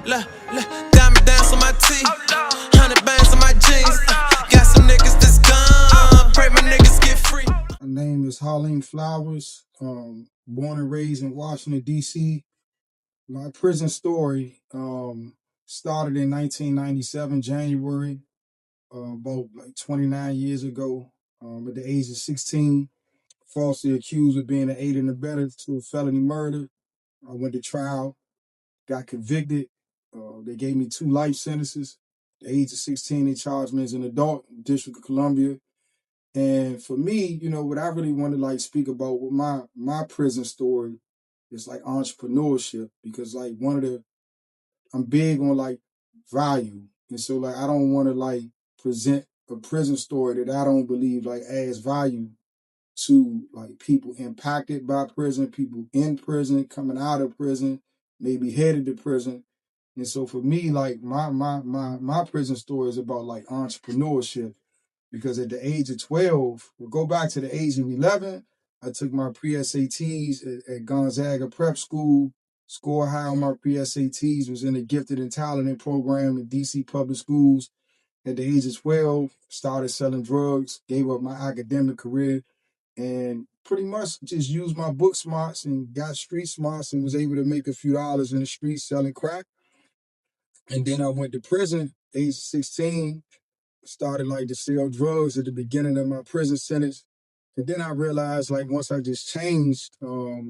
Diamond dance on my teeth, 100 bands on my jeans. Got some niggas that's gone, pray my niggas get free. My name is Halim Flowers, born and raised in Washington, D.C. My prison story started in 1997, January, about like 29 years ago. At the age of 16, falsely accused of being an aide and abettor to a felony murder. I went to trial, got convicted. They gave me 2 life sentences. At the age of 16, they charged me as an adult in the District of Columbia. And for me, what I really want to like speak about with my prison story is like entrepreneurship, because like I'm big on like value. And so like I don't want to like present a prison story that I don't believe like adds value to like people impacted by prison, people in prison, coming out of prison, maybe headed to prison. And so for me, like my prison story is about like entrepreneurship, because at the age of 12, we'll go back to the age of 11, I took my pre-SATs at Gonzaga Prep School, scored high on my pre-SATs, was in the gifted and talented program in DC public schools. At the age of 12, started selling drugs, gave up my academic career, and pretty much just used my book smarts and got street smarts and was able to make a few dollars in the streets selling crack. And then I went to prison, age 16, started like to sell drugs at the beginning of my prison sentence. And then I realized like once I just changed,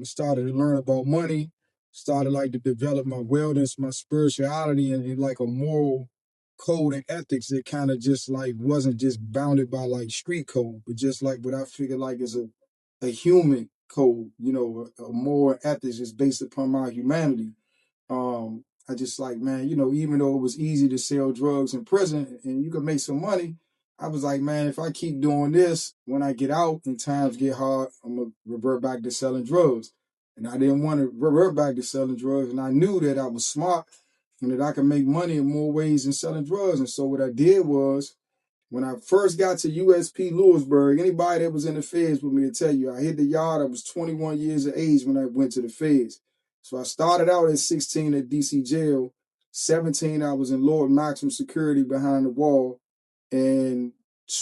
started to learn about money, started like to develop my wellness, my spirituality, and like a moral code and ethics that kind of just like wasn't just bounded by like street code, but just like what I figured like is a human code, a moral ethics is based upon my humanity. I just like, man, even though it was easy to sell drugs in prison and you could make some money, I was like, man, if I keep doing this, when I get out and times get hard, I'm going to revert back to selling drugs. And I didn't want to revert back to selling drugs. And I knew that I was smart and that I could make money in more ways than selling drugs. And so what I did was, when I first got to USP Lewisburg, anybody that was in the feds with me will tell you, I hit the yard. I was 21 years of age when I went to the feds. So I started out at 16 at DC jail. 17, I was in Lord maximum security behind the wall. And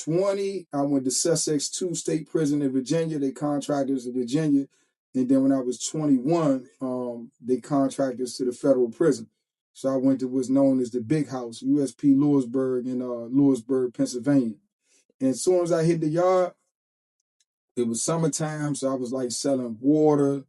20, I went to Sussex 2 State Prison in Virginia. They contracted us to Virginia. And then when I was 21, they contracted us to the federal prison. So I went to what's known as the Big House, USP Lewisburg in Lewisburg, Pennsylvania. And as soon as I hit the yard, it was summertime, so I was like selling water,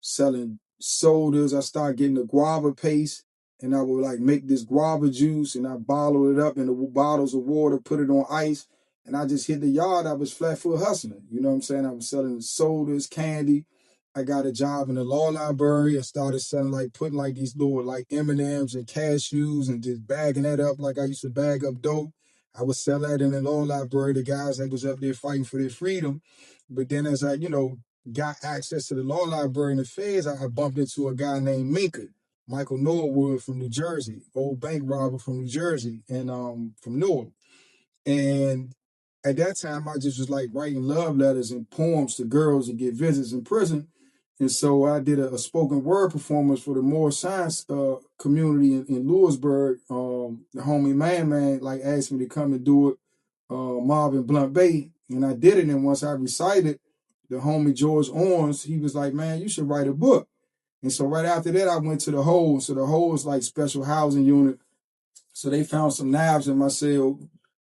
selling sodas. I started getting the guava paste, and I would like make this guava juice, and I bottle it up in the bottles of water, put it on ice, and I just hit the yard. I was flat foot hustling. You know what I'm saying? I was selling sodas, candy. I got a job in the law library. I started selling like putting like these little like M&Ms and cashews and just bagging that up like I used to bag up dope. I would sell that in the law library. The guys that was up there fighting for their freedom. But then as I, got access to the law library and the feds, I bumped into a guy named Minka, Michael Norwood from New Jersey, old bank robber from New Jersey, and from Newark. And at that time, I just was like writing love letters and poems to girls to get visits in prison. And so I did a spoken word performance for the Moore Science community in Lewisburg. The homie Man like asked me to come and do it, Marvin Blunt Bay, and I did it. And once I recited, the homie George Owens, he was like, man, you should write a book. And so right after that, I went to the Hole. So the Hole is like special housing unit. So they found some knives in my cell,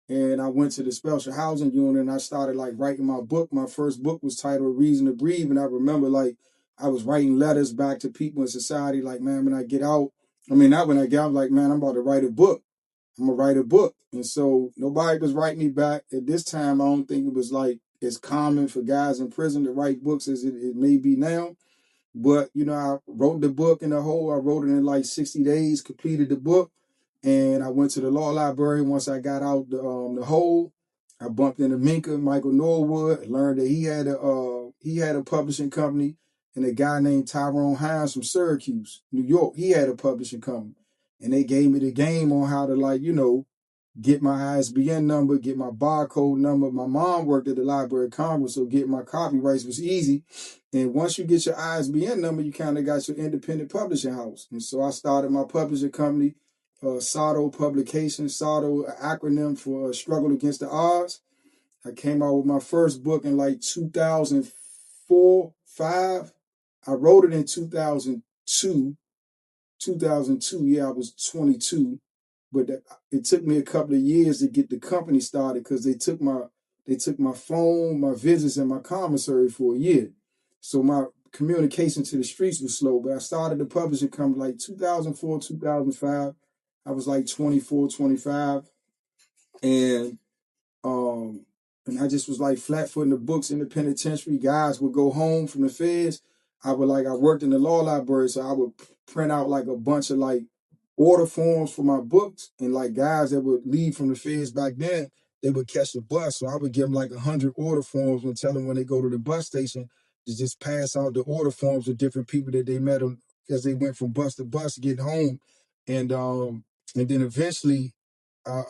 and I went to the special housing unit and I started like writing my book. My first book was titled Reason to Breathe. And I remember like I was writing letters back to people in society, like, man, when I get out, not when I get out, like, man, I'm about to write a book. I'm gonna write a book. And so nobody was writing me back. At this time, I don't think it was like as common for guys in prison to write books as it may be now. But, I wrote the book in the Hole. I wrote it in like 60 days, completed the book. And I went to the law library. Once I got out the Hole, I bumped into Minka, Michael Norwood, learned that he had a publishing company, and a guy named Tyrone Hines from Syracuse, New York, he had a publishing company. And they gave me the game on how to get my ISBN number, get my barcode number. My mom worked at the Library of Congress, so getting my copyrights was easy. And once you get your ISBN number, you kind of got your independent publishing house. And so I started my publishing company, SADO Publications, SADO, an acronym for Struggle Against the Odds. I came out with my first book in like 2004, 5. I wrote it in 2002. 2002, yeah, I was 22, but it took me a couple of years to get the company started because they took my phone, my visits, and my commissary for a year. So my communication to the streets was slow. But I started the publishing company like 2004, 2005. I was like 24, 25, and um, and I just was like flat footing the books in the penitentiary. Guys would go home from the feds. I worked in the law library, so I would print out like a bunch of like order forms for my books. And like guys that would leave from the feds back then, they would catch the bus. So I would give them like 100 order forms and tell them when they go to the bus station to just pass out the order forms to different people that they met them as they went from bus to bus getting home. And then eventually I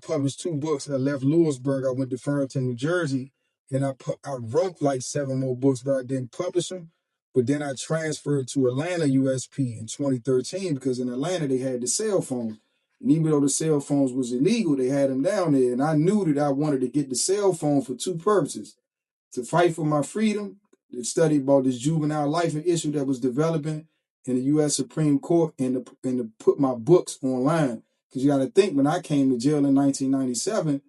published 2 books. I left Lewisburg. I went to Farmington, New Jersey, and I wrote like 7 more books, but I didn't publish them. But then I transferred to Atlanta USP in 2013 because in Atlanta they had the cell phones. And even though the cell phones was illegal, they had them down there. And I knew that I wanted to get the cell phone for 2 purposes: to fight for my freedom, to study about this juvenile life issue that was developing in the U.S. Supreme Court, and to put my books online. Because you got to think, when I came to jail in 1997,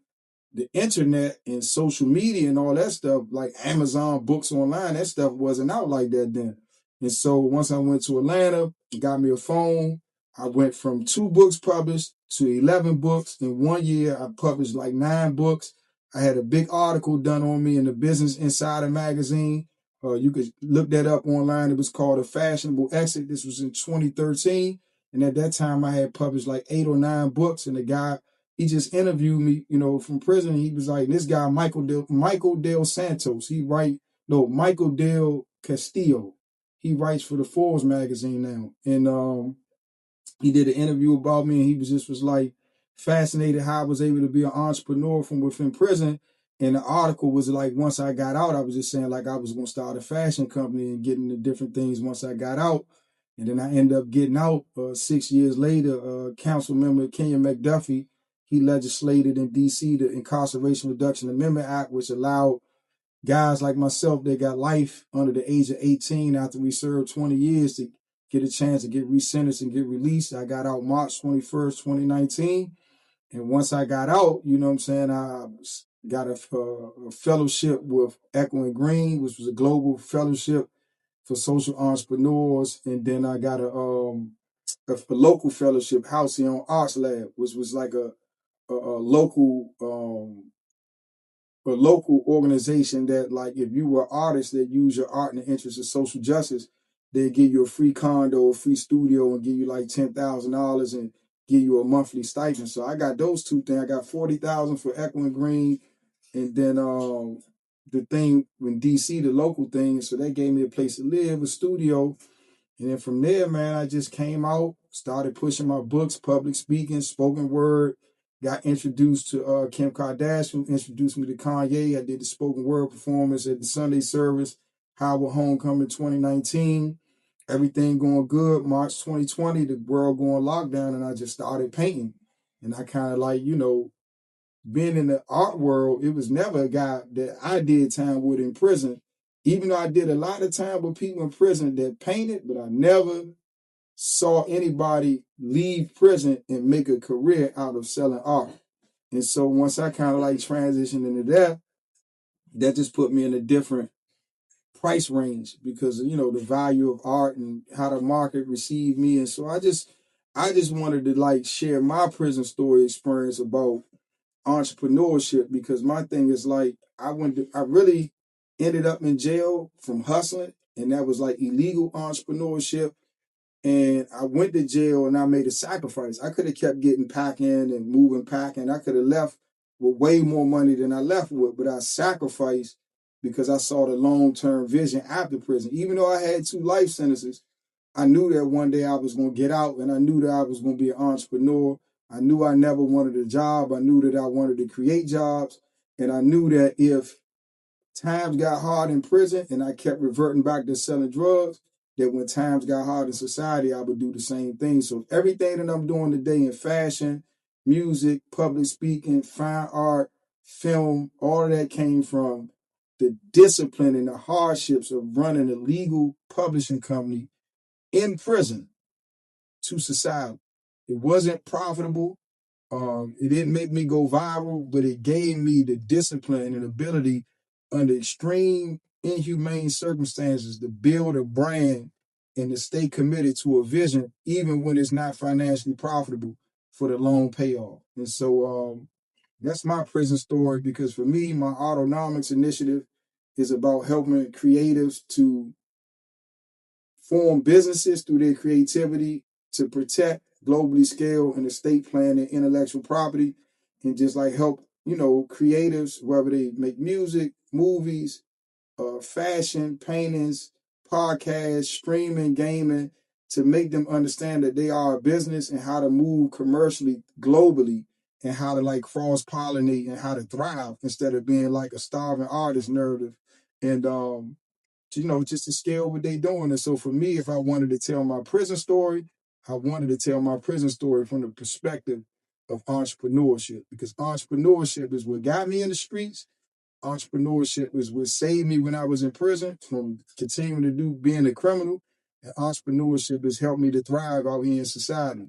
the internet and social media and all that stuff, like Amazon books online, that stuff wasn't out like that then. And so once I went to Atlanta, got me a phone, I went from 2 books published to 11 books. In 1 year, I published like 9 books. I had a big article done on me in the Business Insider magazine. You could look that up online. It was called A Fashionable Exit. This was in 2013. And at that time, I had published like 8 or 9 books. And the guy, he just interviewed me, from prison. He was like, this guy, Michael Del Santos, Michael Del Castillo. He writes for the Forbes magazine now. And he did an interview about me, and he was like fascinated how I was able to be an entrepreneur from within prison. And the article was like, once I got out, I was just saying like I was going to start a fashion company and get into different things once I got out. And then I ended up getting out 6 years later. Council member Kenya McDuffie, he legislated in D.C. the Incarceration Reduction Amendment Act, which allowed guys like myself that got life under the age of 18 after we served 20 years to get a chance to get resentenced and get released. I got out March 21st, 2019. And once I got out, I got a fellowship with Echo and Green, which was a global fellowship for social entrepreneurs. And then I got a local fellowship, Halcyon Arts Lab, which was like a local organization that, like, if you were an artist that use your art in the interest of social justice, they'd give you a free condo, a free studio, and give you like $10,000 and give you a monthly stipend. So I got those 2 things. I got $40,000 for Echo and Green, and then the thing in DC, the local thing. So they gave me a place to live, a studio. And then from there, man, I just came out, started pushing my books, public speaking, spoken word, got introduced to Kim Kardashian, introduced me to Kanye. I did the spoken word performance at the Sunday service, Howard Homecoming 2019. Everything going good. March 2020, the world going lockdown, and I just started painting. And I kind of like, being in the art world, it was never a guy that I did time with in prison. Even though I did a lot of time with people in prison that painted, but I never saw anybody leave prison and make a career out of selling art. And so once I kind of like transitioned into that, that just put me in a different price range because, the value of art and how the market received me. And so I just wanted to like share my prison story experience about entrepreneurship, because my thing is like, I really ended up in jail from hustling, and that was like illegal entrepreneurship. And I went to jail and I made a sacrifice. I could have kept getting packing and moving packing. I could have left with way more money than I left with, but I sacrificed because I saw the long-term vision after prison. Even though I had 2 life sentences, I knew that one day I was going to get out, and I knew that I was going to be an entrepreneur. I knew I never wanted a job. I knew that I wanted to create jobs. And I knew that if times got hard in prison and I kept reverting back to selling drugs, that when times got hard in society, I would do the same thing. So everything that I'm doing today in fashion, music, public speaking, fine art, film, all of that came from the discipline and the hardships of running a legal publishing company in prison to society. It wasn't profitable. It didn't make me go viral, but it gave me the discipline and ability under extreme inhumane circumstances to build a brand and to stay committed to a vision, even when it's not financially profitable for the long payoff. And so that's my prison story, because for me, my Autonomics initiative is about helping creatives to form businesses through their creativity to protect globally scale and estate planning, intellectual property, and just like help, creatives, whether they make music, movies, fashion, paintings, podcasts, streaming, gaming, to make them understand that they are a business and how to move commercially globally and how to like cross pollinate and how to thrive instead of being like a starving artist narrative. And just to scale what they doing. And so for me, if I wanted to tell my prison story, I wanted to tell my prison story from the perspective of entrepreneurship, because entrepreneurship is what got me in the streets. Entrepreneurship is what saved me when I was in prison from continuing to do being a criminal. And entrepreneurship has helped me to thrive out here in society.